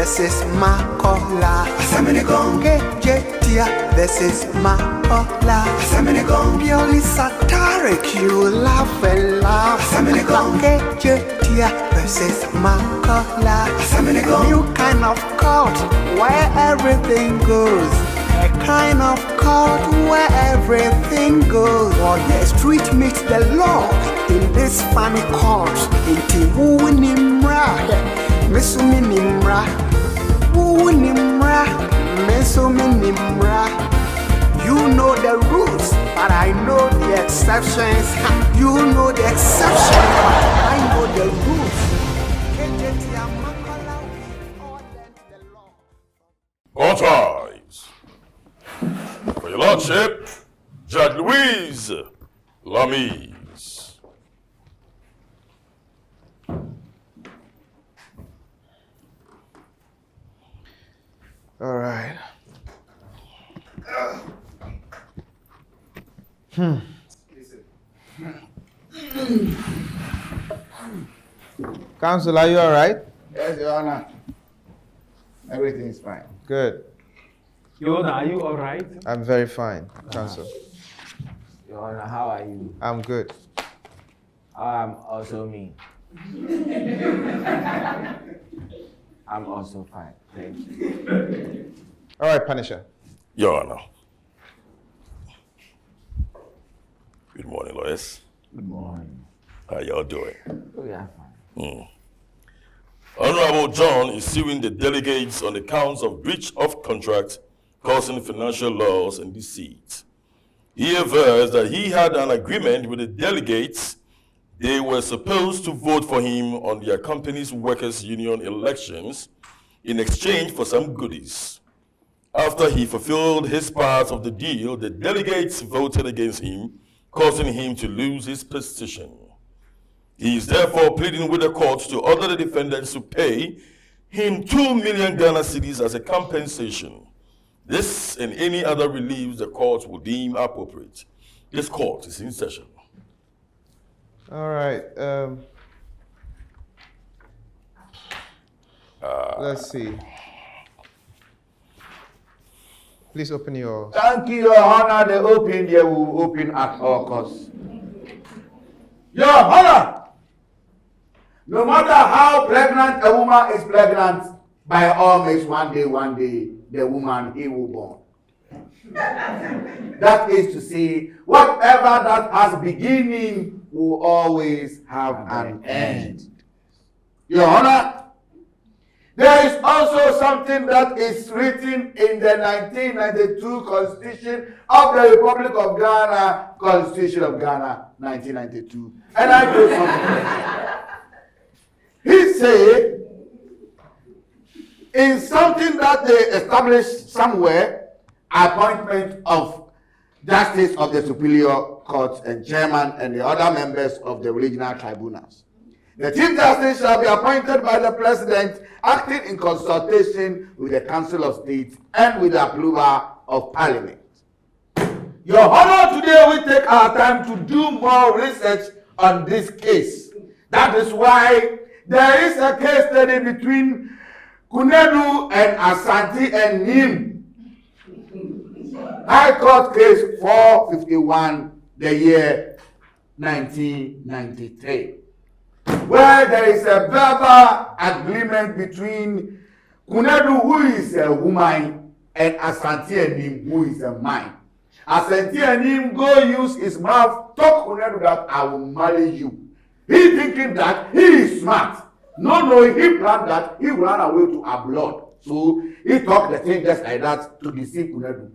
this is Makola. Kejetia, this is Makola. Purely satiric, you laugh and laugh. Kejetia, this is Makola. New kind of cult where everything goes. A kind of cult where everything goes. Or the street meets the law in this funny cult. Inti woo nimra, mesumi nimra. Woo nimra, mesumi nimra. You know the rules, but I know the exceptions. You know the exceptions, but I know the rules. Kejetia Makola, we all learned the law. All rise. For your lordship, Judge Liezer-Legacy. All right. Counsel, are you all right? Yes, Your Honor. Everything is fine. Good. Your Honor, are you all right? I'm very fine, Counsel. Your Honor, how are you? I'm good. I'm also me. I'm also fine. Thank you. All right, Punisher. Your Honor. Good morning, lawyers. Good morning. How y'all doing? We are fine. Honorable John is suing the delegates on the counts of breach of contract causing financial loss and deceit. He avers that he had an agreement with the delegates. They were supposed to vote for him on their company's workers' union elections in exchange for some goodies. After he fulfilled his part of the deal, the delegates voted against him, causing him to lose his position. He is therefore pleading with the court to order the defendants to pay him 2 million Ghana cedis as a compensation. This and any other reliefs the court will deem appropriate. This court is in session. All right. Let's see. Please open your... Thank you, Your Honor. The open there will open at all costs. Your Honor! No matter how pregnant a woman is pregnant, by all means, one day, the woman he will born. That is to say, whatever that has beginning will always have an end. Your Honor, there is also something that is written in the 1992 Constitution of the Republic of Ghana, Constitution of Ghana, 1992. And I do something. He said, in something that they established somewhere, appointment of justice of the superior courts and chairman and the other members of the regional tribunals. The Chief Justice shall be appointed by the President, acting in consultation with the Council of State and with the approval of Parliament. Your Honor, today we take our time to do more research on this case. That is why there is a case study between Kunedu and Asante and Nim. High Court case 451, the year 1993. Where there is a verbal agreement between Kunedu, who is a woman, and Asante Enim, who is a man. Asante Enim go use his mouth, talk Kunedu that I will marry you. He thinking that he is smart. No, he planned that he will run away to abroad. So he talked the thing just like that to deceive Kunedu.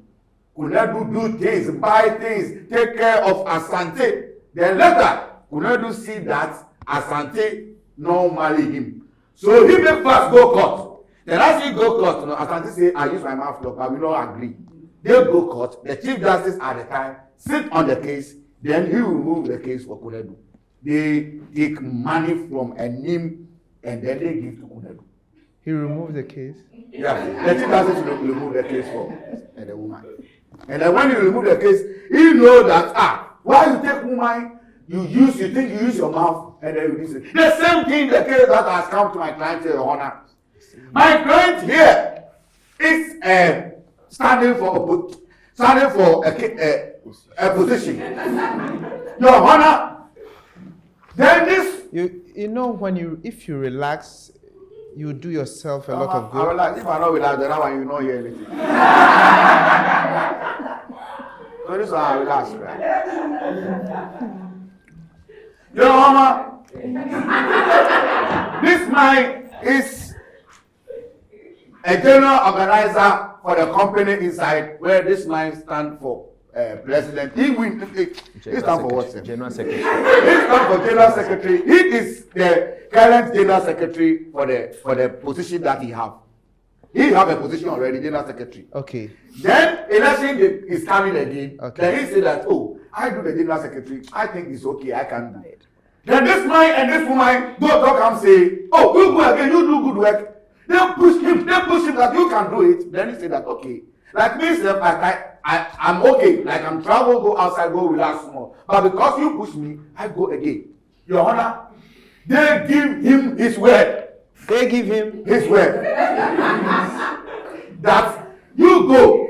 Kunedu do things, buy things, take care of Asante. Then later, Kunedu see that Asante no marry him. So he make first go court. Then as he go court, Asante say, I use my mouth look, I will not agree. They go court, the Chief Justice at the time sit on the case, then he will move the case for Kunedu. They take money from a name and then they give to Kunedu. He removed the case? Yeah, the Chief Justice will remove the case for the woman. And then when you remove the case, he know that, why you take woman, you think you use your mouth, and then you listen. The same thing, the case that has come to my client, Your Honor. My client here is standing for a position. Your Honor, then this. You know if you relax, you do yourself a lot of I good. relax. If I don't relax, then now you don't hear anything. So this one I relax, right? Your Honor, this man is a general organizer for the company inside, where this man stands for president. He stands for what? General secretary. He stands for general secretary. He is the current general secretary for the position that he have. He have a position already, general secretary. Okay. Then election is coming again. Okay. Then he say that, oh, I do the general secretary. I think it's okay. I can do it. Then this man and this woman go talk and say, oh, you go again. You do good work. They push him that you can do it. Then he say that, okay. Like me, I'm okay. Like I'm travel, go outside, go relax more. But because you push me, I go again. Your Honor, they give him his word. They give him His word. That you go.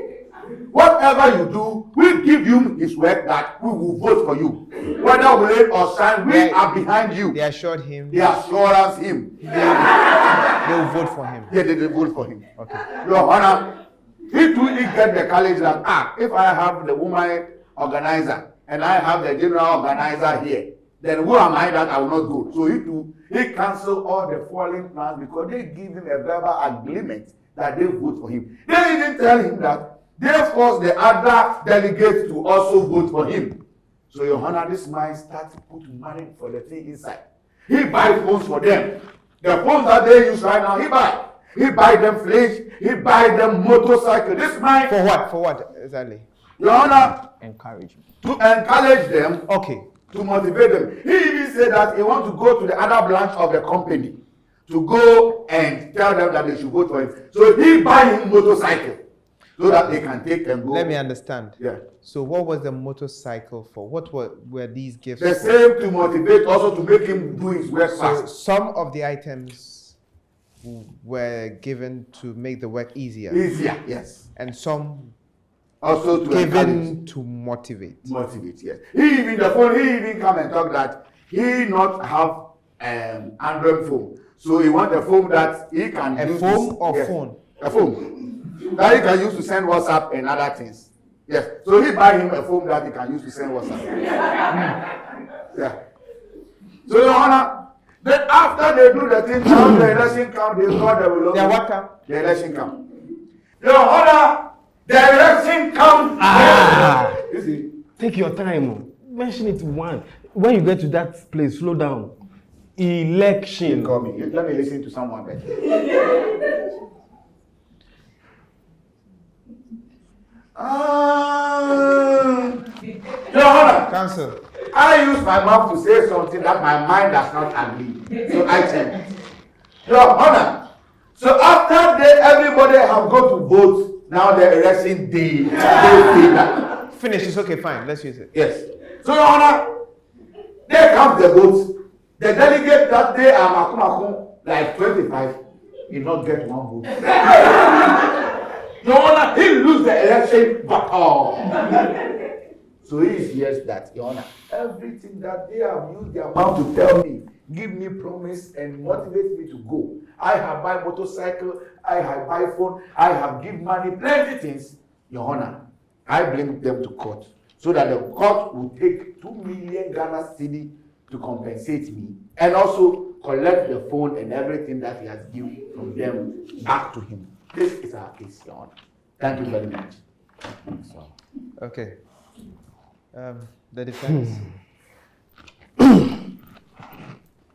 Whatever you do, we give you his word that we will vote for you. Whether we rain or shine, we are behind you. They assured him. They assurance him. They will vote for him. Yeah, they vote for him. Okay. Your Honor, he get the college that if I have the woman organizer and I have the general organizer here, then who am I that I will not go? So he cancel all the following plans because they give him a verbal agreement that they vote for him. They even tell him that they force the other delegates to also vote for him. So Your Honor, this man starts putting money for the thing inside. He buy phones for them. The phones that they use right now, he buy. He buy them flash. He buy them motorcycle. This man. For what? For what exactly? Your Honor. Encouragement. To encourage them. Okay. To motivate them. He even said that he wants to go to the other branch of the company to go and tell them that they should vote for him. So he buy him motorcycle so that they can take and go. Let me understand. Yeah. So what was the motorcycle for? What were these gifts The for? same to motivate, also to make him do his work So fast. some of the items were given to make the work easier. Easier, yes. And some Also to encourage. given to motivate. Motivate, yes. He even come and talk that he not have Android phone. So he want a phone that he can A use. phone or yes, phone? A phone. That he can use to send WhatsApp and other things. Yes. So he buy him a phone that he can use to send WhatsApp. Yeah. So Your Honor, then after they do the thing, now the election come, they thought they will. Yeah, what come? The election come. Your Honor, the election come. You see? Take your time. Mention it one. When you get to that place, slow down. Election. Call me. Let me listen to someone better. Your Honor, Counsel. I use my mouth to say something that my mind does not agree. So I tell you. Your Honor, so after everybody have go to vote, now the election day. Finish. It's okay. Fine. Let's use it. Yes. So Your Honor, they count the votes. The delegate that day are Makola, like 25, he not get one vote. Your Honor, he lose the election, but So he hears that, Your Honor, everything that they have used their mouth to tell me, give me promise and motivate me to go. I have buy motorcycle, I have buy phone, I have give money, plenty things. Your Honor, I bring them to court so that the court will take 2 million Ghana cedi to compensate me and also collect the phone and everything that he has given from them back to him. This is our case, Your Honor. Thank you very much. Okay. The defense.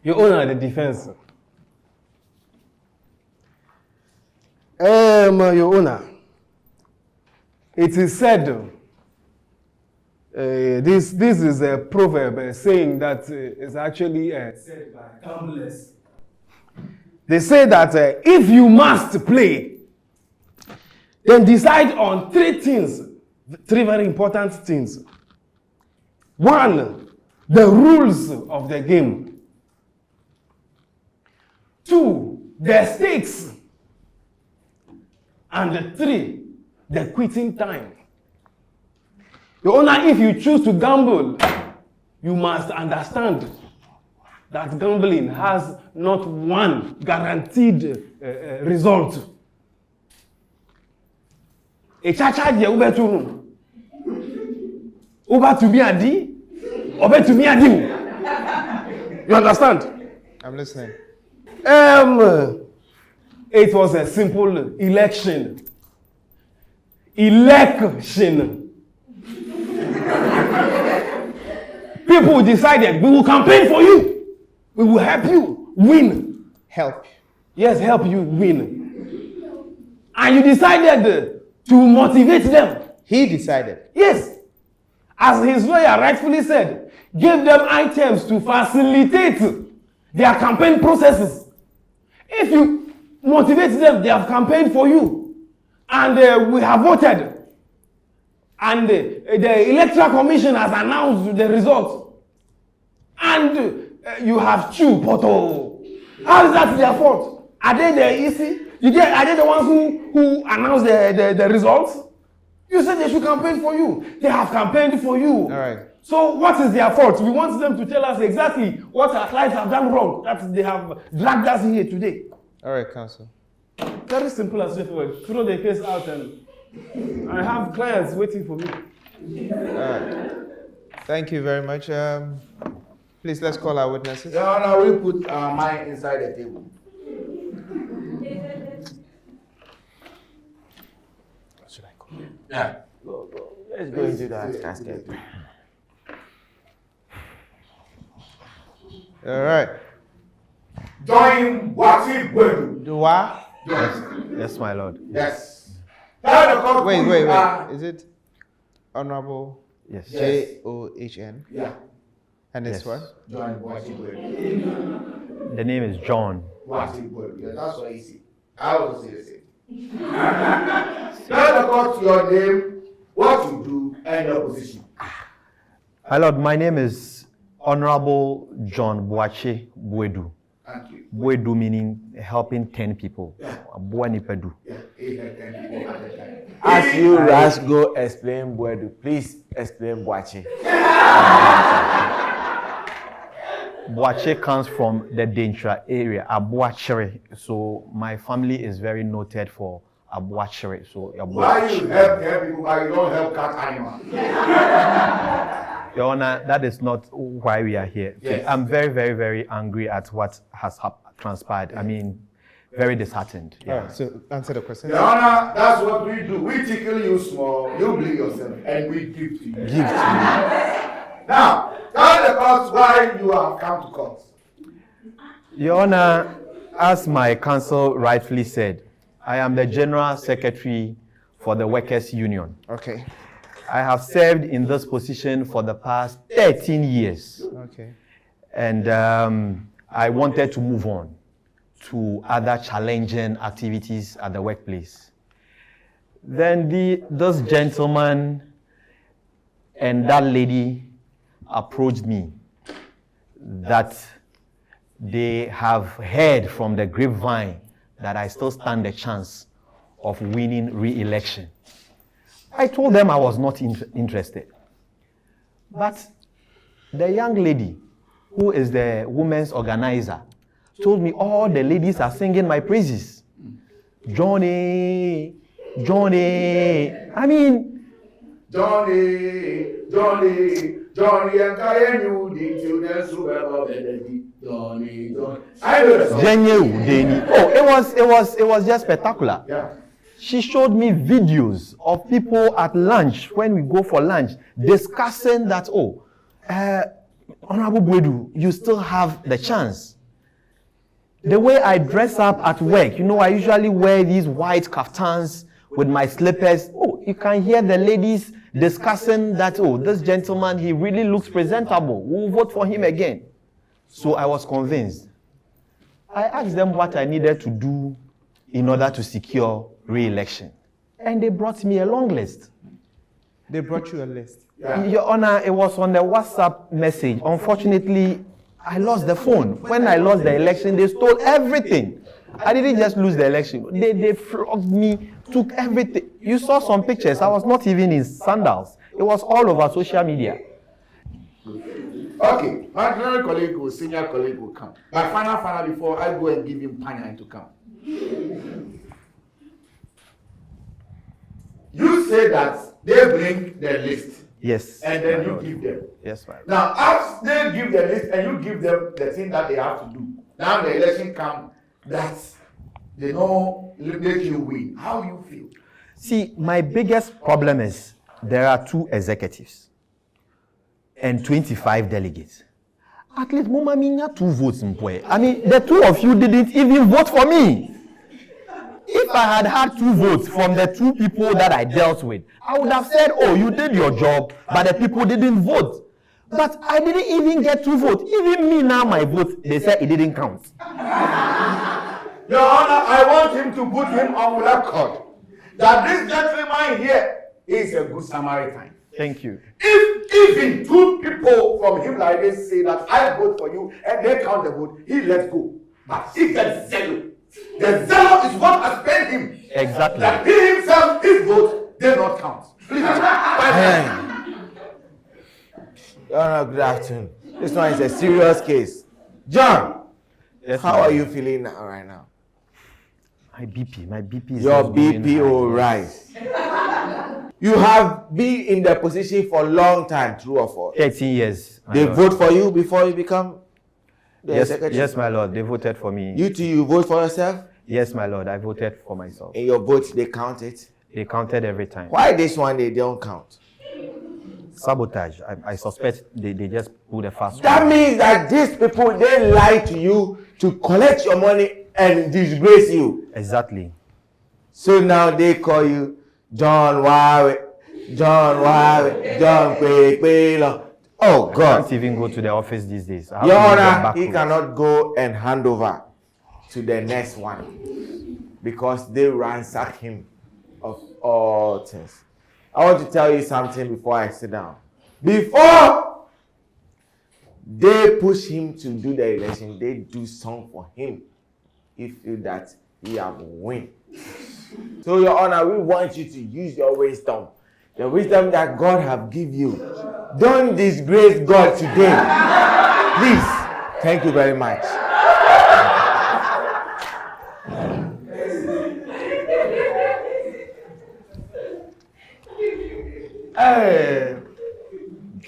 Your Honor, the defense. Your Honor, it is said, this is a proverb saying that is actually said by countless. They say that if you must play, then decide on 3 things, 3 very important things. 1, the rules of the game. 2, the stakes And 3, the quitting time. Your Honor, if you choose to gamble, you must understand that gambling has not one guaranteed result. A charge you over to me a D, over to me a D. You understand? I'm listening. It was a simple election. People decided, we will campaign for you. We will help you win. Help. Yes, help you win. And you decided to motivate them. He decided. Yes. As his lawyer rightfully said, give them items to facilitate their campaign processes. If you motivate them, they have campaigned for you. And we have voted. And the Electoral Commission has announced the results. And you have chewed poto. How is that their fault? Are they the easy? Are they the ones who announced the results? You said they should campaign for you. They have campaigned for you. All right. So what is their fault? We want them to tell us exactly what our clients have done wrong. That they have dragged us here today. All right, counsel. Very simple and straightforward. Throw the case out and I have clients waiting for me. All right. Thank you very much. Please, let's call our witnesses. Your Honor, we put our mind inside the table. What should I call? Yeah. Go. Let's go into that casket. All right. Join Wati Gwedu. Do I? Yes, my lord. Yes. Tell the court Wait. who you are. Is it Honorable Yes. John? Yeah. And this Yes. one? Join Wati Gwedu. The name is John. Wati Gwedu. Yeah, that's what you see. I also say the same. Tell the court your name, what you do, and your position. My lord, my name is Honorable John Boache Bwedu. Thank you. Bwedu meaning helping 10 people. Buanipedu. Yeah, 8 and 10 people at a time. As you Ras go explain Bwedu, please explain Boache. Boache comes from the Dentra area, Abuachere. So my family is very noted for Abuachere. So Why you help people, but you don't help cat animals? Your Honor, that is not why we are here. Yes. I'm very, very, very angry at what has transpired. I mean, very disheartened. All right, so answer the question. Your Honor, that's what we do. We tickle you small, you bleed yourself, and we give to you. Now, tell the court why you have come to court. Your Honor, as my counsel rightfully said, I am the General Secretary for the Workers' Union. Okay. I have served in this position for the past 13 years. Okay. And I wanted to move on to other challenging activities at the workplace. Then this gentleman and that lady approached me that they have heard from the grapevine that I still stand a chance of winning re-election. I told them I was not interested. But the young lady, who is the women's organizer, told me all the ladies are singing my praises. Johnny. I mean, Johnny, and Kayenu, the children super Johnny. I know the song. it was just spectacular. Yeah. She showed me videos of people at lunch, when we go for lunch, discussing that, Honorable Bwedu, you still have the chance. The way I dress up at work, I usually wear these white kaftans with my slippers. You can hear the ladies discussing that, this gentleman, he really looks presentable. We'll vote for him again. So I was convinced. I asked them what I needed to do in order to secure re-election. And they brought me a long list. They brought you a list. Yeah. Your Honor, it was on the WhatsApp message. Unfortunately, I lost the phone. When I lost the election, they stole everything. I didn't just lose the election. They flogged me, took everything. You saw some pictures. I was not even in sandals. It was all over social media. Okay, my general colleague or senior colleague will come. My final before I go and give him Panya to come. You say that they bring the list. Yes. And then you give them. Yes, ma'am. Now, as they give the list and you give them the thing that they have to do, now the election comes, that they don't make you win. How do you feel? See, my biggest problem is there are 2 executives and 25 delegates. At least, Mama Minya 2 votes. I mean, the 2 of you didn't even vote for me. If I had had 2 votes from the 2 people that I dealt with, I would have said, oh, you did your job, but the people didn't vote. But I didn't even get 2 votes. Even me now, my vote, they said it didn't count. Your Honor, I want him to put him on record that this gentleman here is a good Samaritan. Thank you. If even 2 people from him like this say that I vote for you and they count the vote, he lets go. But if that's zero, the zero is what has paid him. Exactly. That he himself, his vote, they not count. Please. Your Honor, good afternoon. This one is a serious case. John, Yes, how ma'am. are you feeling now, right now? My BP is Your just going BP will high. rise. You have been in the position for a long time, true or false? 13 years. my They lord. vote for you before you become the Yes, secretary? yes, my lord. They voted for me. You too, you vote for yourself? Yes, my lord. I voted for myself. In your vote, they count it? They counted every time. Why this one they don't count? Sabotage. I suspect they just put a fast That one. means that these people, they lie to you to collect your money and disgrace you. Exactly. So now they call you John Kwe, John Kwe. Oh I God. can't even go to the office these days. I have Your to use the Honor, back he road. cannot go and hand over to the next one because they ransack him of all things. I want to tell you something before I sit down. Before they push him to do the election, they do something for him. He feel that he have win. So Your Honor, we want you to use your wisdom. The wisdom that God have give you. Don't disgrace God today. Please. Thank you very much. Hey,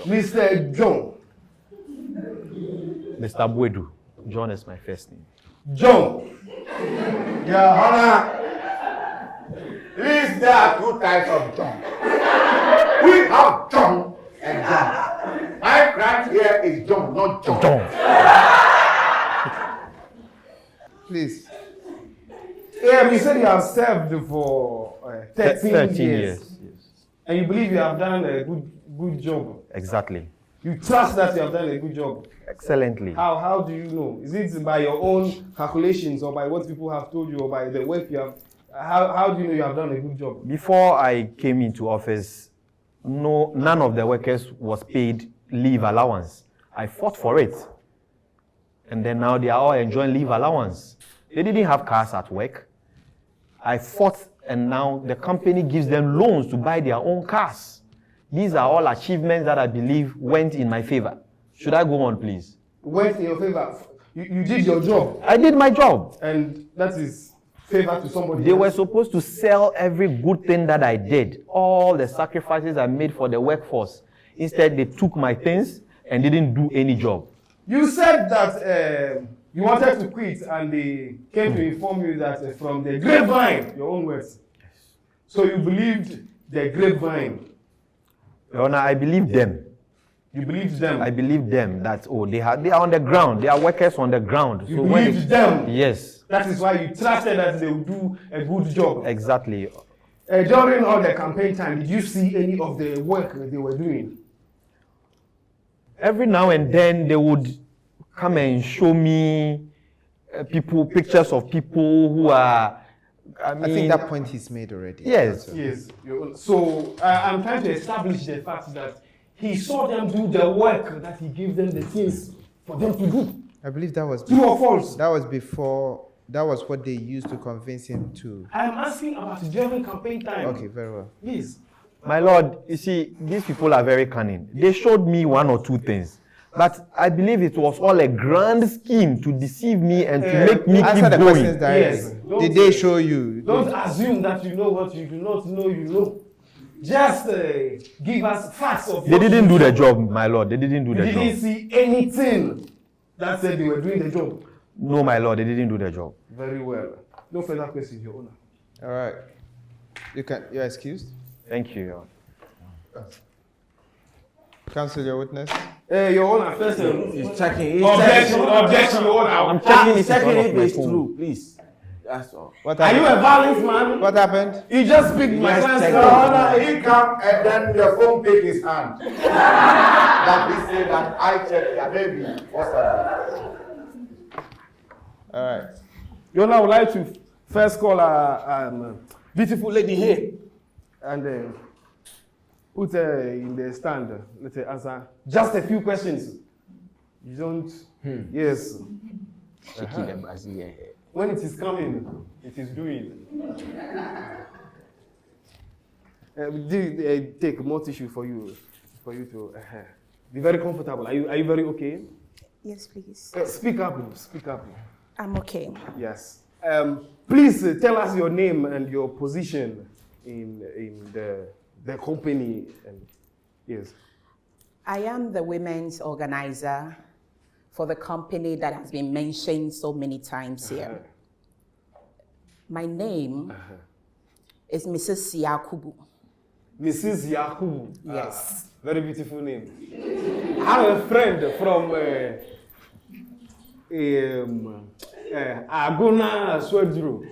Mr. John. Mr. Bwedu. John is my first name. John. Your Honor, please, there are 2 types of John. We have John and John. My client here is John, not John. Please. Yeah, you said you have served for 13 years. Yes. And you believe you have done a good job. Exactly. You trust that you have done a good job. Excellently. How do you know? Is it by your own calculations or by what people have told you or by the work you have? How do you know you have done a good job? Before I came into office, none of the workers was paid leave allowance. I fought for it. And then now they are all enjoying leave allowance. They didn't have cars at work. I fought, and now the company gives them loans to buy their own cars. These are all achievements that I believe went in my favor. Should I go on, please? Went in your favor. You did your job. I did my job. And that is favor to somebody They else. were supposed to sell every good thing that I did, all the sacrifices I made for the workforce. Instead, they took my things and didn't do any job. You said that you wanted to quit and they came to inform you that from the grapevine, your own words. So you believed the grapevine. Your Honor, I believe them. You believed them. I believe them that, they are on the ground. They are workers on the ground. You believed them. Yes, That is why you trusted that they would do a good job. exactly. During all the campaign time, did you see any of the work they were doing? Every now and then they would come and show me pictures of people who are, I think that point he's made already. Yes. Also. Yes. So I'm trying to establish the fact that he saw them do the work that he gave them the things for them to do. I believe that was True or false? that was before That was what they used to convince him to. I am asking about during campaign time. Okay, very well. Please. My lord, you see, these people are very cunning. They showed me one or two things. But I believe it was all a grand scheme to deceive me and to make me Answer keep the going. questions directly. Yes. Did they show you? Don't assume that you know what you do not know you know. Just give us facts of They didn't do the job, my lord. They didn't do the You didn't job. see anything that said they were doing the job. No, my lord, they didn't do the job. Very well. No further questions, Your Honor. All right. You're excused. Thank you, Your Honor. Counsel your witness. Your Honor, first He's checking. objection, Your Honor. I'm checking He's it checking on if my it's phone. true, please. That's all. What Are you happened? a violent man? What happened? You just picked my Yes, son's check Your it. car. Honor, he come and then the phone take his hand. That he said that I checked the baby. What's that? All right. Your Honor, I would like to first call a beautiful lady here and put her in the stand. Let her answer just a few questions. You don't. Yes. When it is coming, it is doing. We take more tissue for you to be very comfortable. Are you very okay? Yes, please. Speak up. Speak up. I'm okay. Yes. Please tell us your name and your position in the company. And yes. I am the women's organizer for the company that has been mentioned so many times here. My name is Mrs. Yakubu. Mrs. Yakubu. Yes. Very beautiful name. I have a friend from Aguna Swedru.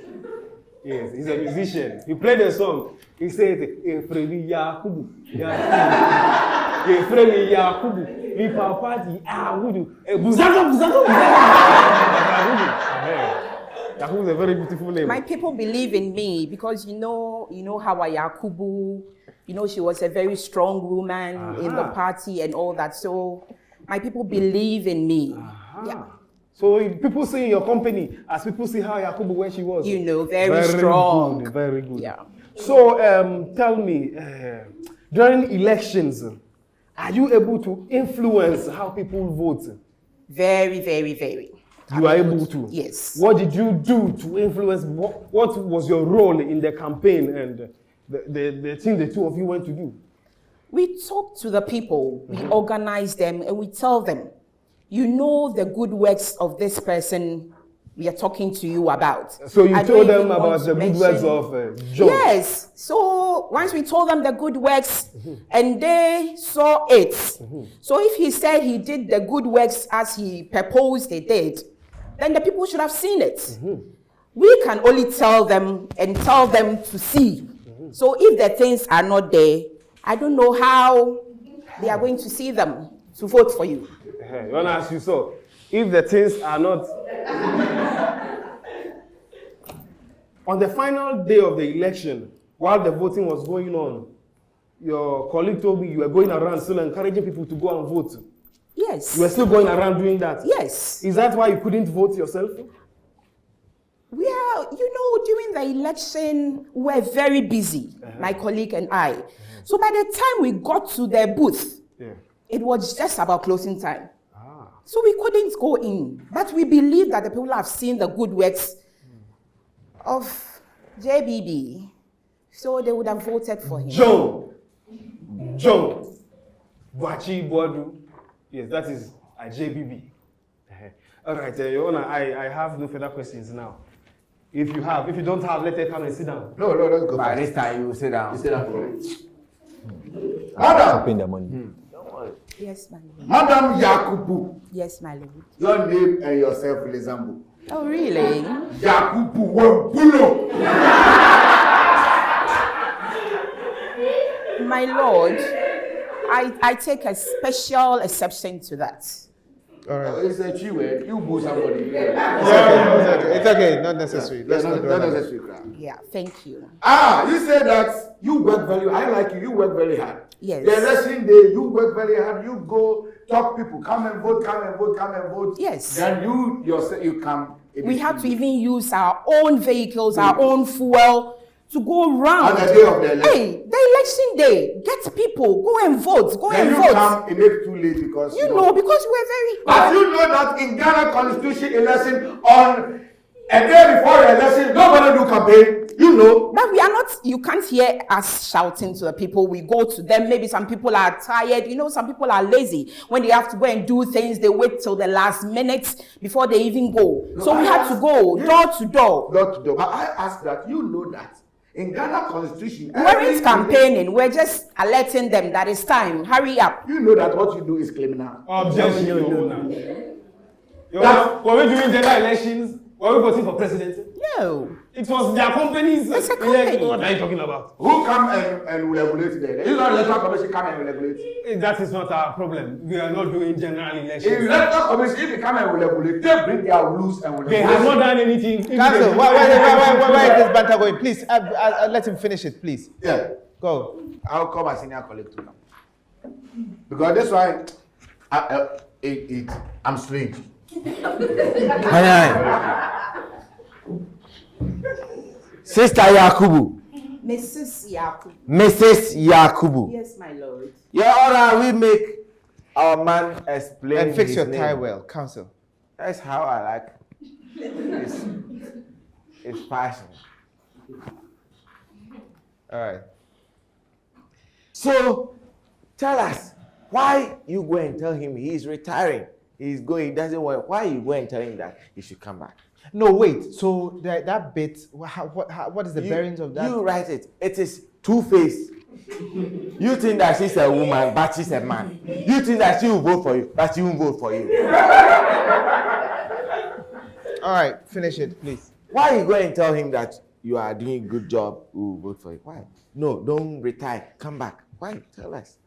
Yes, he's a musician. He played a song. He said, Efremi Yakubu. Efremi Yakubu. Mi papa di Agudu. Buzako. Yakubu is a very beautiful name. My people believe in me because you know how Yakubu, she was a very strong woman in the party and all that. So my people believe in me. Yeah. So people see your company as people see how Yakubu when she was. Very strong. Good, very good. Yeah. So tell me, during elections, are you able to influence how people vote? Very, very, very. You are able to? Yes. What did you do to influence? What was your role in the campaign and the thing the two of you went to do? We talk to the people, we organize them, and we tell them, you know the good works of this person we are talking to you about. So you I told don't them even about want the to good works mention- of John? Yes. So once we told them the good works and they saw it. So if he said he did the good works as he proposed he did, then the people should have seen it. We can only tell them and tell them to see. So if the things are not there, I don't know how they are going to see them to vote for you. You want to ask you so? If the things are not... On the final day of the election, while the voting was going on, your colleague told me you were going around still encouraging people to go and vote. Yes. You were still going around doing that? Yes. Is that why you couldn't vote yourself? We are, during the election, we're very busy, my colleague and I. So by the time we got to the booth, it was just about closing time. So we couldn't go in. But we believe that the people have seen the good works of JBB. So they would have voted for him. John. Boachi Boadu. Yes, that is a JBB. All right, Your Honor, I have no further questions now. If you don't have, let her come and sit down. No, let's go. By this time, you sit down. Madam. Paying the money. Yes, my lord. Madam Yakubu. Yes, my lord. Your name and yourself resemble. Oh, really? Yakubu Wembulo. My lord, I take a special exception to that. All right. It's a true word. You boo somebody. It's okay. Not necessary. Let's not do Not that. necessary. Yeah, thank you. You said that you work very. I like you. You work very hard. Yes. The election day, you work very hard. You go talk people, come and vote, come and vote, come and vote. Yes. Then you yourself, you come We have to even use our own vehicles, our own fuel to go round. On the day of the election. Hey, the election day, get people, go and vote, go Then and you vote. come, it makes too late because You know, because we're very... But you know that in Ghana Constitution election, on a day before the election, nobody do campaign. You know. But we are not, you can't hear us shouting to the people. We go to them. Maybe some people are tired. You know, some people are lazy. When they have to go and do things, they wait till the last minute before they even go. No, so we have to go door to door. Door to door. But I ask that, you know that in Ghana Constitution, We aren't campaigning. We're just alerting them that it's time. Hurry up. You know that what you do is criminal. Objection, Your Honor. Were we doing general elections? Were we voting for president? No. It was their companies. It's a company. What are you talking about? Who come and regulate there? It's not electoral commission come and regulate. That is not our problem. We are not doing general elections. If electoral commission, if they come and regulate, they bring their rules and They have not done anything. Council, where is this banter going? Please, let him finish it, please. Yeah. Go. I'll call my senior colleague to come. Because this one, I'm strange. Sister Yakubu. Mrs. Yakubu. Mrs. Yakubu. Yes, my lord. Your Honor, we make our man explain And fix his your name. tie well, Council. That's how I like it's passion. All right. So, tell us, why you go and tell him he's retiring? He's going, he doesn't want, why you go and tell him that he should come back? No, wait. So that bit, what is the bearings of that? You write it. It is two-faced. You think that she's a woman, but she's a man. You think that she will vote for you, but she won't vote for you. All right, finish it, please. Why you go and tell him that you are doing a good job, we will vote for you? Why? No, don't retire. Come back. Why? Tell us.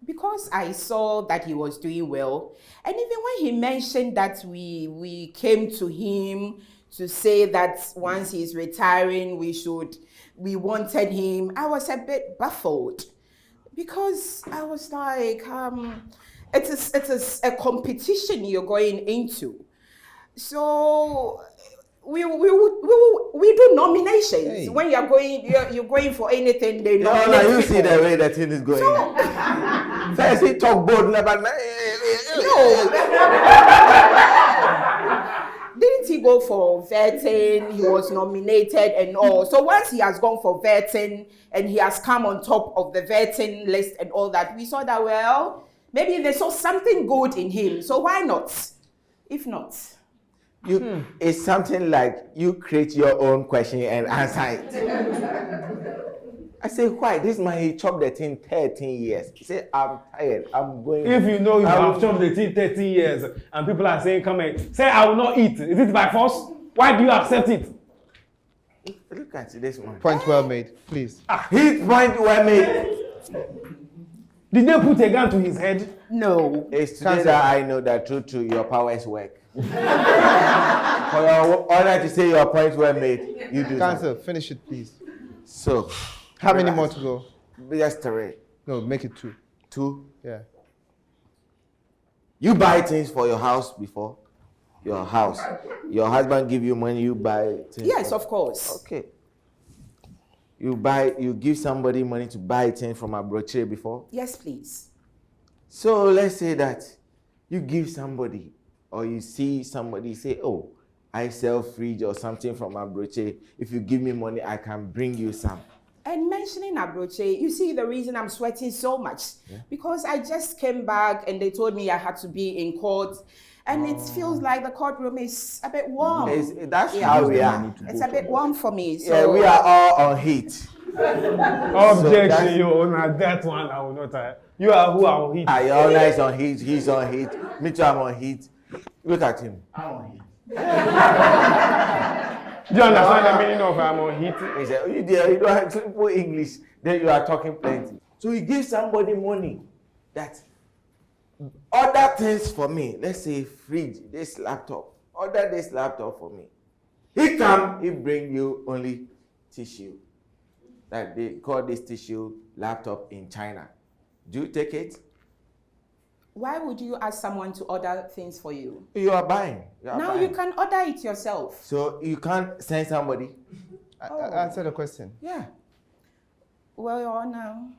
Because I saw that he was doing well, and even when he mentioned that we came to him to say that once he's retiring, we wanted him, I was a bit baffled, because I was like, it is a competition you're going into, so we do nominations. Hey. When you're going for anything, they No, nominate you see people. the way the thing is going. First he talk bold, but No. Didn't he go for vetting? He was nominated and all. So once he has gone for vetting and he has come on top of the vetting list and all that, we saw that, well, maybe they saw something good in him. So why not? If not. It's something like you create your own question and answer it. I say, why? This man, he chopped the thing 13 years. He said, I'm tired. I'm going. If you know you have chopped the thing 13 years and people are saying, come and say, I will not eat. Is it by force? Why do you accept it? Look at this one. Point well made, please. His point well made. Did they put a gun to his head? No. It's today that I know that true your powers work. For your honor to say your point well made, you do Council, that. finish it, please. So, How many more to go? just 3. No, make it 2. 2. Yeah. You buy things for your house before? Your house. Your husband give you money, you buy things. Yes, of course. Okay. You give somebody money to buy things from a brochure before? Yes, please. So let's say that you give somebody, or you see somebody say, oh, I sell fridge or something from a brochure. If you give me money, I can bring you some. And mentioning Abroche, you see the reason I'm sweating so much, because I just came back and they told me I had to be in court, and it feels like the courtroom is a bit warm. That's how we are. It's a bit warm for me. So Yeah, we are all on heat. Objection, Your Honor. That one I will not. You are who are on heat. Your honor is on heat. He's on heat. Me too, I'm on heat. Look at him. I'm on heat. Do you understand the meaning of I'm on heat? He said, you don't have simple English, then you are talking plenty. So he gives somebody money that order things for me. Let's say fridge, this laptop. Order this laptop for me. He come, he bring you only tissue. That they call this tissue laptop in China. Do you take it? Why would you ask someone to order things for you? You are buying. Now you can order it yourself. So you can't send somebody? Answer the question. Yeah. Well, Your Honor,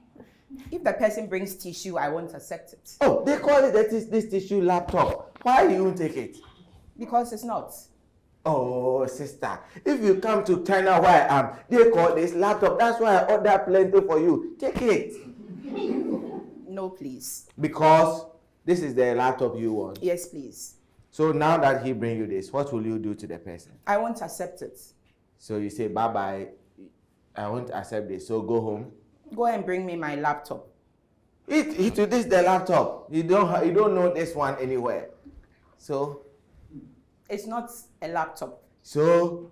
if the person brings tissue, I won't accept it. Oh, they call it this tissue laptop. Why do you take it? Because it's not. Oh, sister, if you come to China where I am, they call this laptop. That's why I order plenty for you. Take it. No, please. Because this is the laptop you want. Yes, please. So now that he bring you this, what will you do to the person? I won't accept it. So you say, bye-bye, I won't accept this, so go home. Go and bring me my laptop. This is the laptop. You don't know this one anywhere. So? It's not a laptop. So,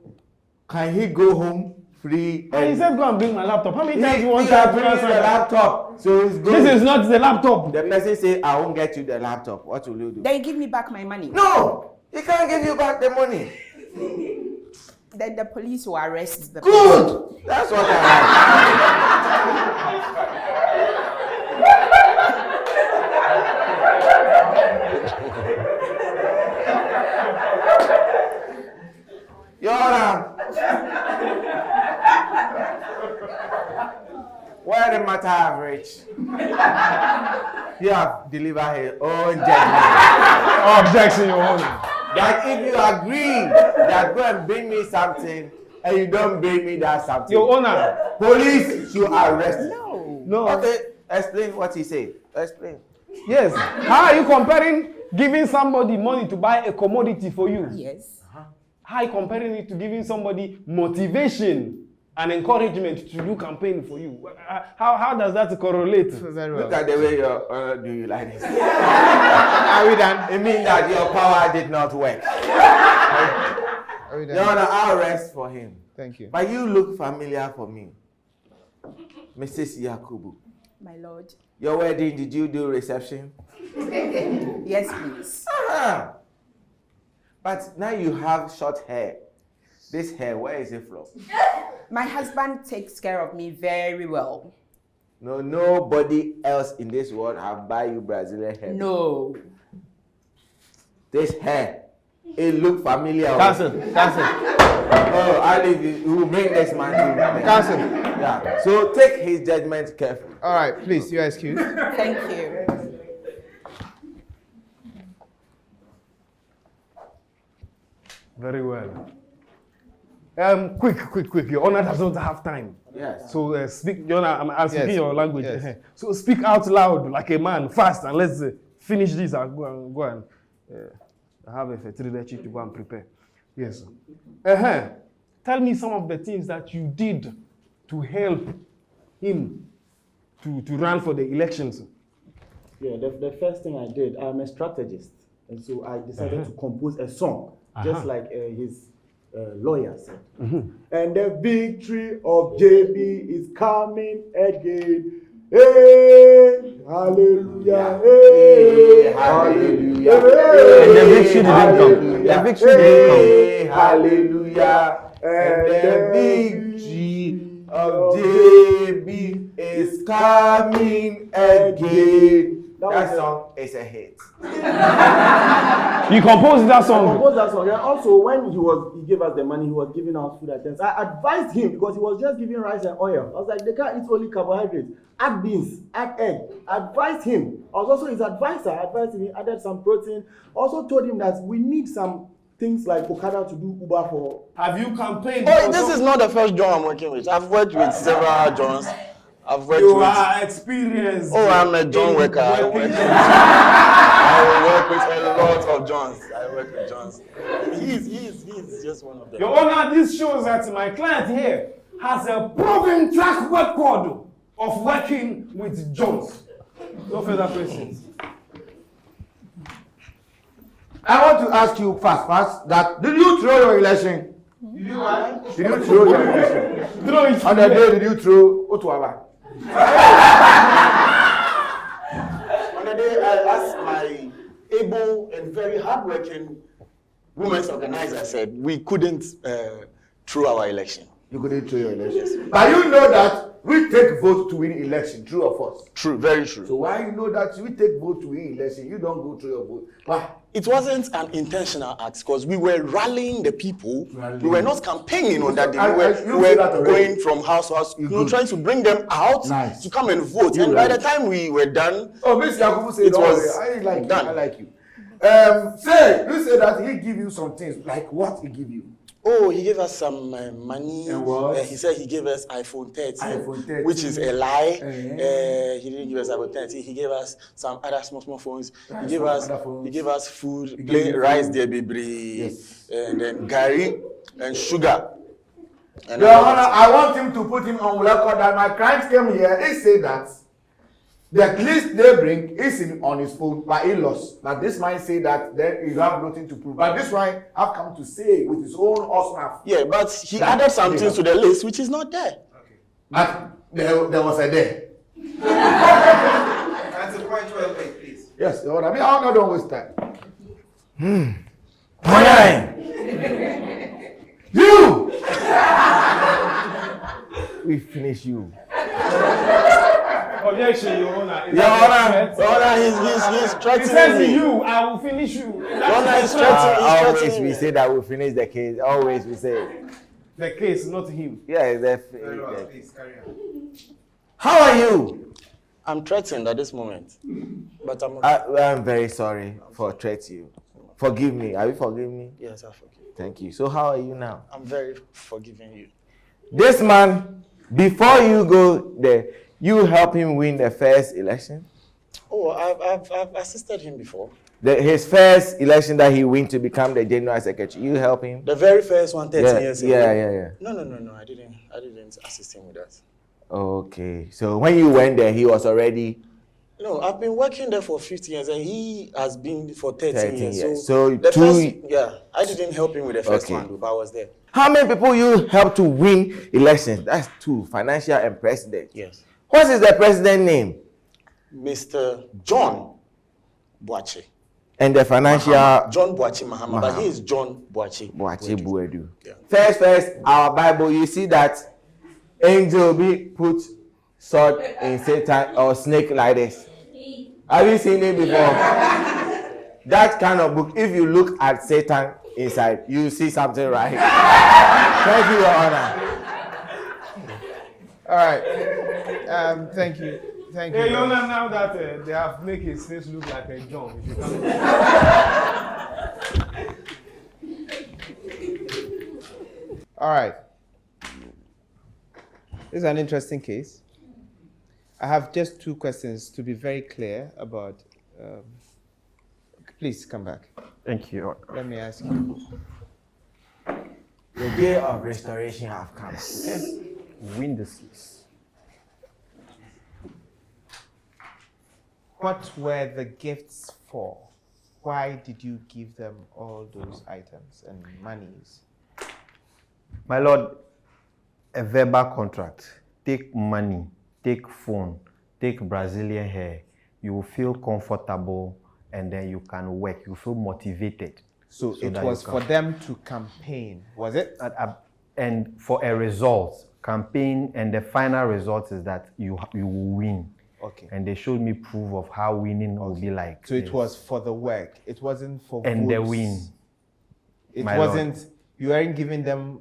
can he go home free? And he said, go and bring my laptop. How many times you want to bring the laptop? So it's good. This is not the laptop. The person say, I won't get you the laptop. What will you do? Then give me back my money. No! He can't give you back the money. Then the police will arrest the Good! person. That's what I like. Your Honor, where the matter have reached, you have delivered his own judgment. Objection, Your Honor. That if you agree that go and bring me something and you don't bring me that something, Your Honor, police should arrest you. no. Okay, explain what he said. Explain. Yes. How are you comparing giving somebody money to buy a commodity for you? Yes. How are you comparing it to giving somebody motivation and encouragement to do campaign for you? How does that correlate? Very well. Look at the way you're do you like this. Are we done? It means that your power did not work. Are we done? Your Honor, I'll rest for him. Thank you. But you look familiar for me. Mrs. Yakubu. My lord. Your wedding, did you do reception? Yes, please. But now you have short hair. This hair, where is it from? My husband takes care of me very well. No, nobody else in this world have buy you Brazilian hair. No. This hair, it look familiar. Cancel. Oh, I leave you. You will bring this man to Cancel. Yeah. So take his judgment carefully. All right, please, you are excused. Thank you. Very well. Quick. Your Honor does not have time. Yes. So speak, Your Honor, I'm speaking Yes. your language. Yes. So speak out loud like a man, fast, and let's finish this and go and have a fertility to go and prepare. Yes. Tell me some of the things that you did to help him to run for the elections. Yeah, the first thing I did, I'm a strategist. And so I decided to compose a song, just like his lawyer said. And the victory of JB is coming again. Hey, hallelujah. Hey, hallelujah. And the victory didn't come. The victory didn't come. Hallelujah. And the victory of JB is coming again. That song is a hit. You composed that song. I composed that song. And also, when he gave us the money, he was giving out food items. I advised him because he was just giving rice and oil. I was like, they can't eat only carbohydrates. Add beans, add egg. I advised him. I was also his advisor. I advised him. He added some protein. Also told him that we need some things like Okada to do Uber for. Have you campaigned? Oh, this is not the first John I'm working with. I've worked with several Johns. I've worked You with. are experienced. Oh, I'm a John worker. I work with a lot of Johns. I work with Johns. He's just one of them. Your Honor, this shows that my client here has a proven track record of working with Johns. No further questions. I want to ask you fast, that did you throw your election? Did you what? Did you throw your election? Throw it. On the day did you throw Otuaba? On the day I asked my able and very hardworking women's organizer, said we couldn't throw our election. You couldn't throw your election. But you know that we take vote to win election, true or false? True, very true. So why you know that we take vote to win election, you don't go through your vote? Why? It wasn't an intentional act because we were rallying the people. We were not campaigning on that day. We were going from house to house, trying to bring them out to come and vote. And by the time we were done, Mr. Yakubu said, it was done. I like you. You say that he give you some things. Like what he give you? Oh, he gave us some money. And what? He said he gave us iPhone 13, iPhone 13. which is a lie. He didn't give us iPhone 13. He gave us some other small phones. He gave us food, plain rice, there, baby, and then curry and sugar. And Your Honor, I want him to put him on record that my client came here. He said that the list they bring is on his phone, but he lost. But this man say that then you have nothing to prove. But this one have come to say with his own awesome. Yeah, but he added some things to the list which is not there. Okay. But there was a there. That's a point well made, please. Yes, Your Honor. I don't waste time. You! We finish you. Objection, Your Honor. Your Honor, he's threatening He says me. you, I will finish you. Your Honor, he's threatening Always me. we say that we'll finish the case. Always we say. The case, not him. Yeah, Very well, please carry on. How are you? I'm threatened at this moment, but I'm. I'm very sorry for threatening you. Forgive me. Are you forgiving me? Yes, I forgive. Thank you. So how are you now? I'm very forgiving you. This man, before you go there, you help him win the first election? Oh, I've assisted him before. His first election that he win to become the general secretary, you help him? The very first one, 13 years ago. Yeah. No, I didn't assist him with that. Okay. So when you went there, he was already... No, I've been working there for 15 years and he has been for 13 years. So the two... first, I didn't help him with the first one, but I was there. How many people you help to win elections? That's two, financial and president. Yes. What is the president name? Mr. John Boache. And the financial... John Boache Mahama, but he is John Boache. Boache Buedu. Yeah. First, our Bible, you see that angel be put sword in Satan or snake like this. Have you seen it before? That kind of book, if you look at Satan inside, you see something right. Thank you, Your Honor. All right. Thank you. Thank you. Hey, Your Honor, now that they have made his face look like a John, if you come. All right. This is an interesting case. I have just two questions to be very clear about. Please come back. Thank you. Let me ask you. The day of restoration have come. Win the seas. What were the gifts for? Why did you give them all those items and monies? My lord, a verbal contract. Take money, take phone, take Brazilian hair. You will feel comfortable and then you can work. You feel motivated. So it was for them to campaign, was it? And for a result, campaign, and the final result is that you will win. Okay. And they showed me proof of how winning will be like. So it was for the work. It wasn't for and votes. the win. It wasn't. You weren't giving them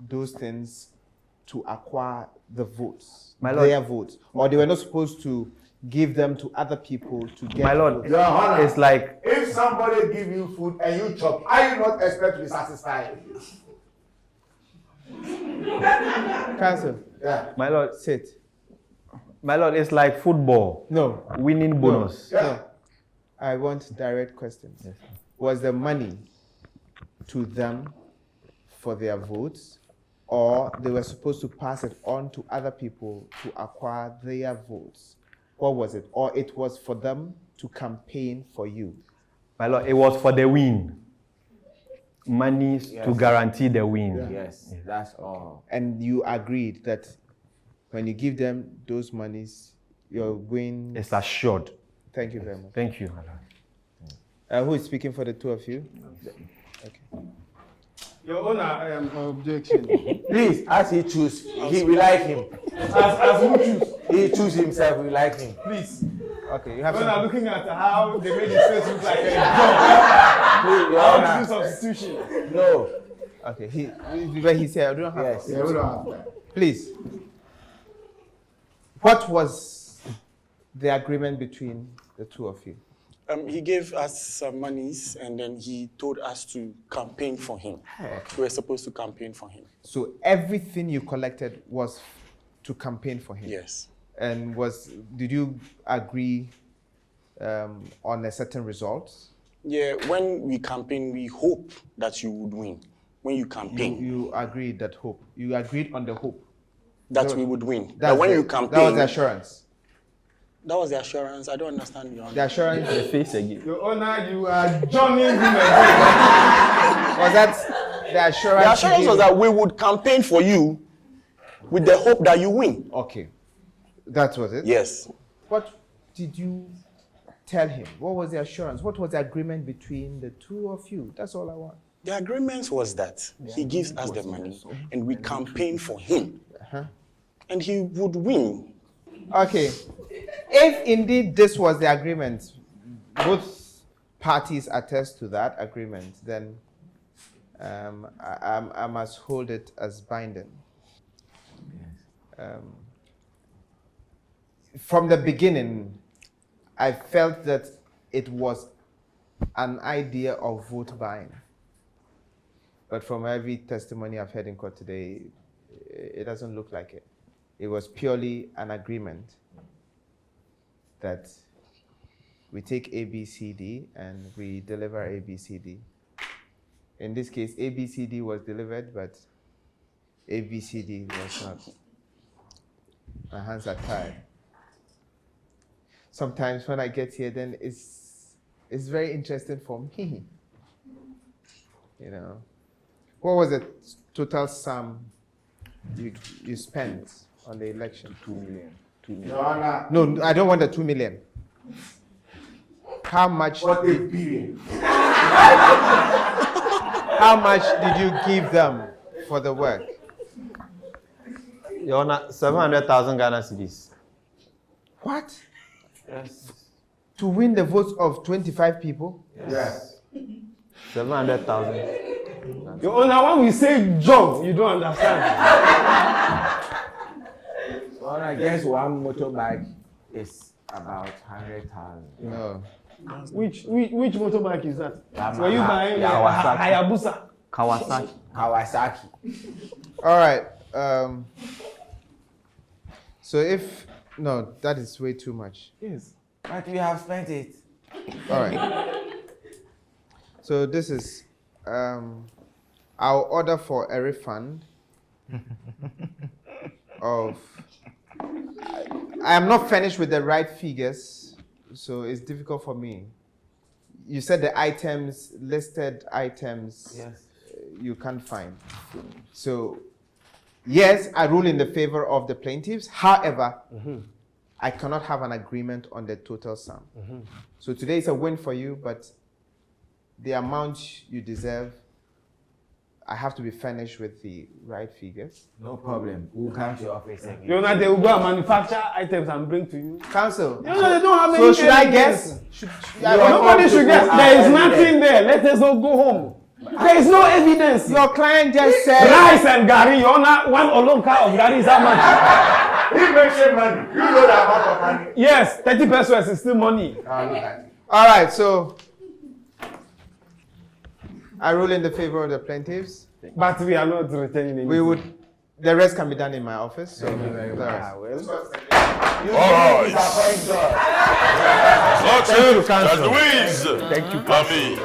those things to acquire the votes, their votes, or they were not supposed to give them to other people to get. My lord, Your Honor, it's like if somebody give you food and you chop, are you not expect to be satisfied? Counsel. Yeah. my lord. Sit. My lord, it's like football. No. Winning bonus. No. I want direct questions. Yes. Was the money to them for their votes, or they were supposed to pass it on to other people to acquire their votes? What was it? Or it was for them to campaign for you? My lord, it was for the win. Money to guarantee the win. Yes, that's all. And you agreed that when you give them those monies, your win... It's assured. Thank you very much. Thank you, my lord. Who is speaking for the two of you? Okay. Your Honor, objection. Please, as he choose, we like him. As who choose? He choose himself, we like him. Please. Okay, you have When some. I'm looking at how they made his face look like a Please, Your dog. How to Honor. do substitution. No. Okay, where he said, I don't have. Yes. Yeah, we don't have time. Please. What was the agreement between the two of you? He gave us some monies and then he told us to campaign for him. We were supposed to campaign for him. So everything you collected was to campaign for him? Yes. And did you agree on a certain result? Yeah, when we campaign, we hope that you would win. When you campaign, You agreed that hope. You agreed on the hope. that So we would win. That's But when the- you campaign, that was the assurance. that was the assurance. I don't understand your The assurance. The face again. Your Honor, you are joining him again. Was that the assurance? The assurance was that we would campaign for you with the hope that you win. Okay, that was it. Yes. What did you tell him? What was the assurance? What was the agreement between the two of you? That's all I want. The agreement was that he gives us the money and we campaign for him. And he would win. Okay, if indeed this was the agreement, both parties attest to that agreement, then I must hold it as binding. From the beginning, I felt that it was an idea of vote buying. But from every testimony I've heard in court today, it doesn't look like it. It was purely an agreement that we take A, B, C, D, and we deliver A, B, C, D. In this case, A, B, C, D was delivered, but A, B, C, D was not. My hands are tired. Sometimes when I get here, then it's very interesting for me. You know, what was the total sum you spent on the election? 2 million. 2 million. Your Honor, No, I don't want the 2 million. How much? what a period. How much did you give them for the work? Your Honor, 700,000 Ghana cedis. What? Yes. To win the votes of 25 people? Yes. 700,000. Your Honor, when we say jog, you don't understand. Your Honor, I guess one motorbike is about 100,000. No. Which motorbike is that? Yamaha. Were you buying Kawasaki. Hayabusa? Kawasaki. Kawasaki. All right. So no, that is way too much. Yes. But we have spent it. All right. So this is, I'll order for a refund of, I am not finished with the right figures, so it's difficult for me. You said the items, listed items, Yes. you can't find. So, yes, I rule in the favor of the plaintiffs. However, I cannot have an agreement on the total sum. So today is a win for you, but the amount you deserve, I have to be furnished with the right figures. No problem. We'll come to your office again. You know, they will go and manufacture items and bring to you. Counsel. You know, they don't have So any should I evidence. guess? Nobody should guess. There is nothing there. Let us all go home. There is no evidence. Your client just said. Rice and Gary, you know, one olonka of Gary is how much? He mentioned money. You know the amount of money. Yes, 30 pesos is still money. Look at it. All right, so I rule in the favor of the plaintiffs. But we are not returning anything. The rest can be done in my office. So Thank you very much. All right. Thank you, Judge counsel. Louise. Thank you, Mami.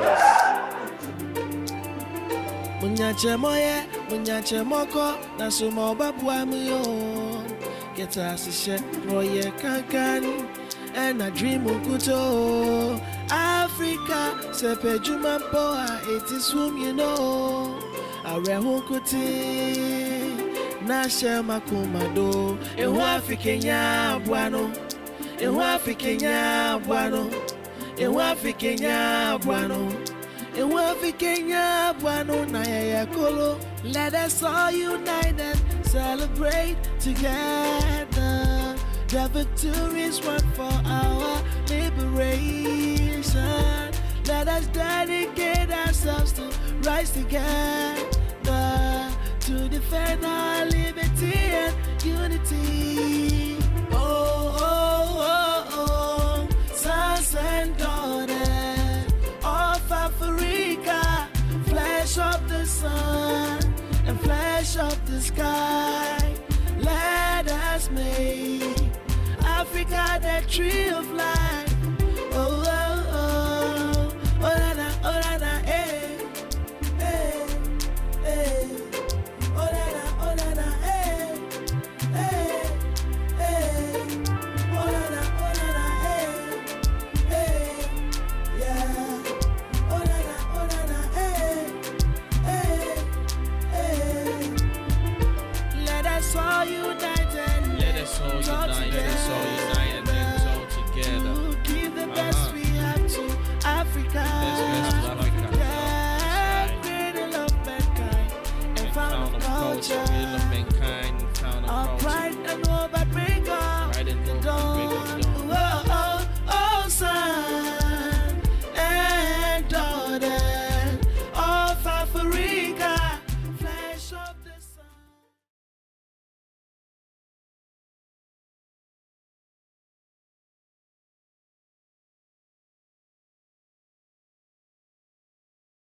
Munyache moko na sumo babu amiyo. Get us a share roye kankan and a dream ukuto. Africa sepe juma poa it is whom you know. Arehunkuti na shema kumado. Ehu Afrikenya buano. Ehu Afrikenya buano. Ehu Afrikenya buano. And when we Kenya, Buano Naya Kolo, let us all unite and celebrate together. The victory is won for our liberation. Let us dedicate ourselves to rise together to defend our liberty and unity. Oh, oh, oh, oh, sons and daughters of Africa, flesh of the sun and flesh of the sky. Let us make Africa the tree of life.